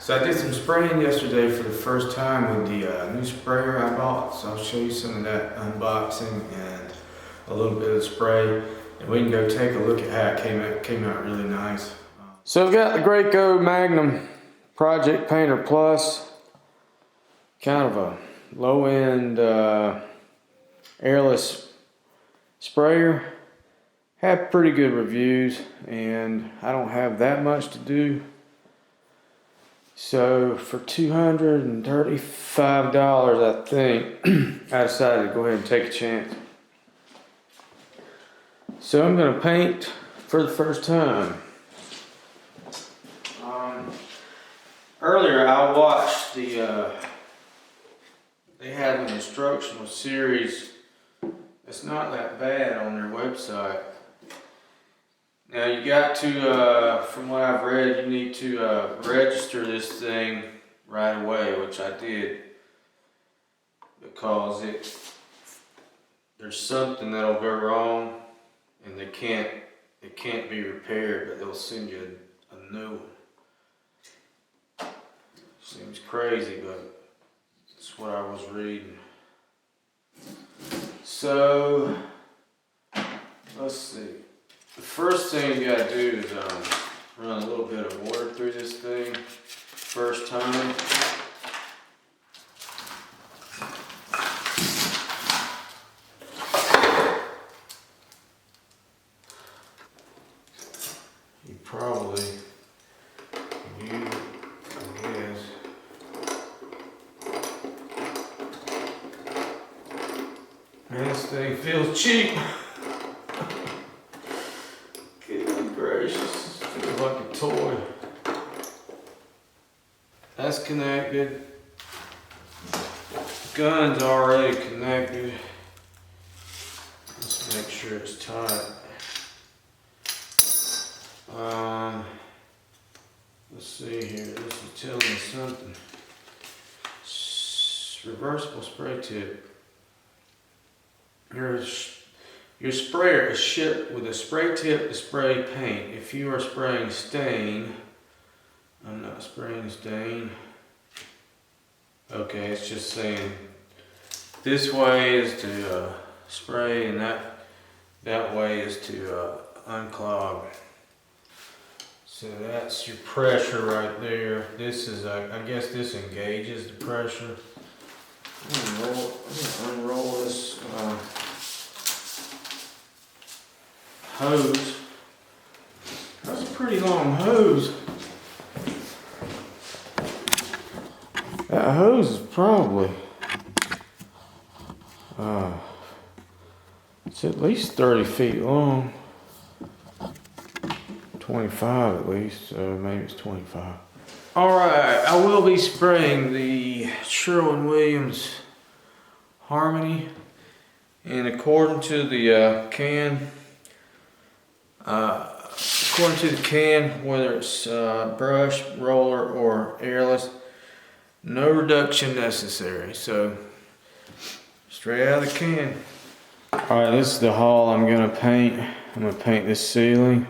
So I did some spraying yesterday for the first time with the new sprayer I bought. So I'll show you some of that unboxing and a little bit of spray. And we can go take a look at how it came out really nice. So I've got the Graco Magnum Project Painter Plus. Kind of a low-end airless sprayer. Had pretty good reviews and I don't have that much to do. So for $235, I think, I decided to go ahead and take a chance. So I'm gonna paint for the first time. Earlier I watched they had an instructional series. It's not that bad on their website. Now you got to, from what I've read, you need to register this thing right away, which I did, because there's something that'll go wrong, and it can't be repaired, but they'll send you a new one. Seems crazy, but that's what I was reading. So let's see. The first thing you gotta do is run a little bit of water through this thing first time. You probably use it, I guess. Man, this thing feels cheap. Gracious, feels like a toy. That's connected. Gun's already connected. Let's make sure it's tight. Let's see here. This is telling me something. Reversible spray tip. Your sprayer is shipped with a spray tip to spray paint. If you are spraying stain, I'm not spraying stain. Okay, it's just saying this way is to spray and that way is to unclog. So that's your pressure right there. This is, I guess this engages the pressure. I'm gonna unroll this hose. That's a pretty long hose. That hose is probably it's at least 30 feet long. 25 at least, so maybe it's 25. Alright, I will be spraying the Sherwin-Williams Harmony, and according to the can, whether it's brush, roller, or airless, no reduction necessary. So, straight out of the can. Alright, this is the hull I'm going to paint. I'm going to paint this ceiling.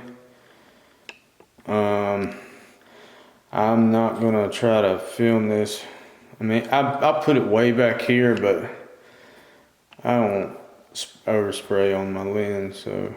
I'm not going to try to film this. I mean, I'll put it way back here, but I don't overspray on my lens, so.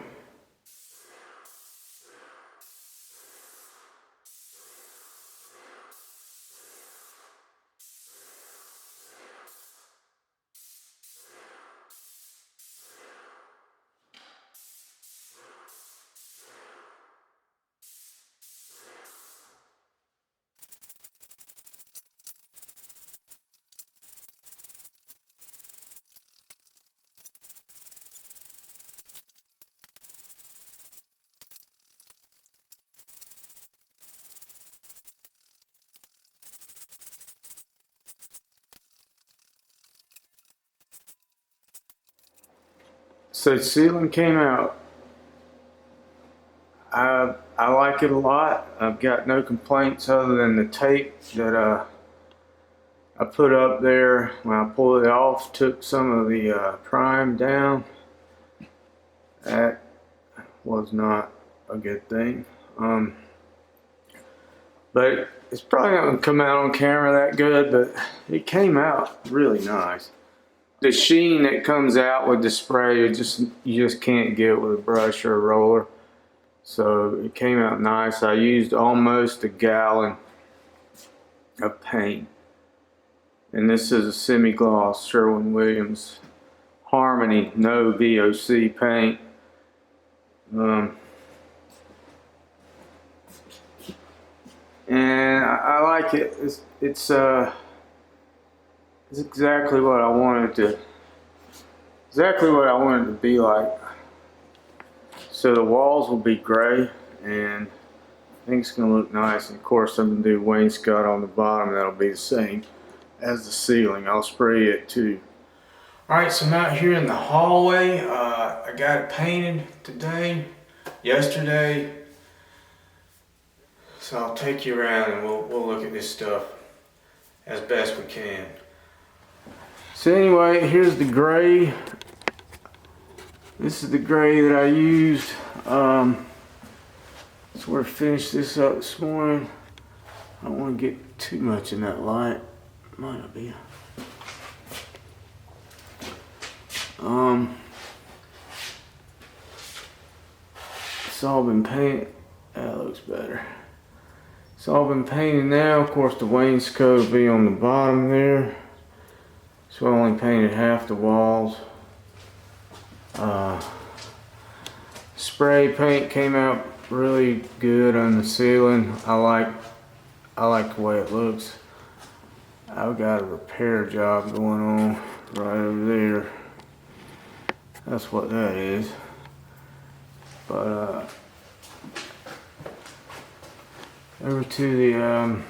So the ceiling came out. I like it a lot. I've got no complaints other than the tape that I put up there when I pulled it off, took some of the prime down. That was not a good thing. But it's probably not gonna come out on camera that good, but it came out really nice. The sheen that comes out with the spray, you just can't get with a brush or a roller. So it came out nice. I used almost a gallon of paint. And this is a semi-gloss Sherwin-Williams Harmony no VOC paint. And I like it. It's exactly what I wanted to. Exactly what I wanted it to be like. So the walls will be gray, and I think it's gonna look nice. And of course, I'm gonna do wainscot on the bottom. That'll be the same as the ceiling. I'll spray it too. All right, so I'm out here in the hallway. I got it painted yesterday. So I'll take you around and we'll look at this stuff as best we can. So anyway, here's the gray. This is the gray that I used. Sort of finished this up this morning. I don't want to get too much in that light. Might not be. It's all been painted. That looks better. It's all been painted now. Of course, the wainscot will be on the bottom there. So I only painted half the walls. Spray paint came out really good on the ceiling. I like the way it looks. I've got a repair job going on right over there. That's what that is. But over to the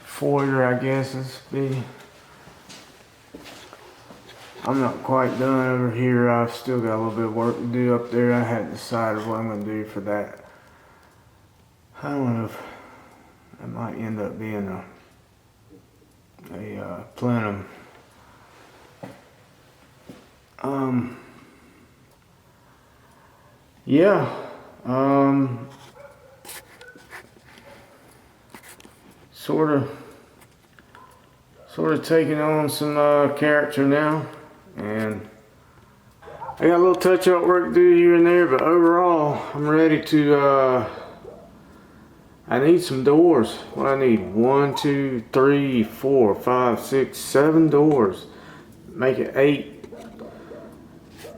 foyer, I guess this be. I'm not quite done over here. I've still got a little bit of work to do up there. I hadn't decided what I'm going to do for that. I don't know if it might end up being a plenum. Yeah. Sort of taking on some character now. And I got a little touch-up work to do here and there, but overall, I'm ready to, I need some doors. What I need, 1, 2, 3, 4, 5, 6, 7 doors. Make it 8.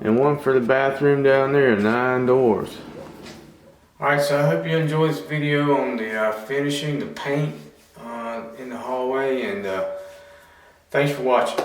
And one for the bathroom down there, 9 doors. Alright, so I hope you enjoyed this video on the finishing the paint in the hallway, and thanks for watching.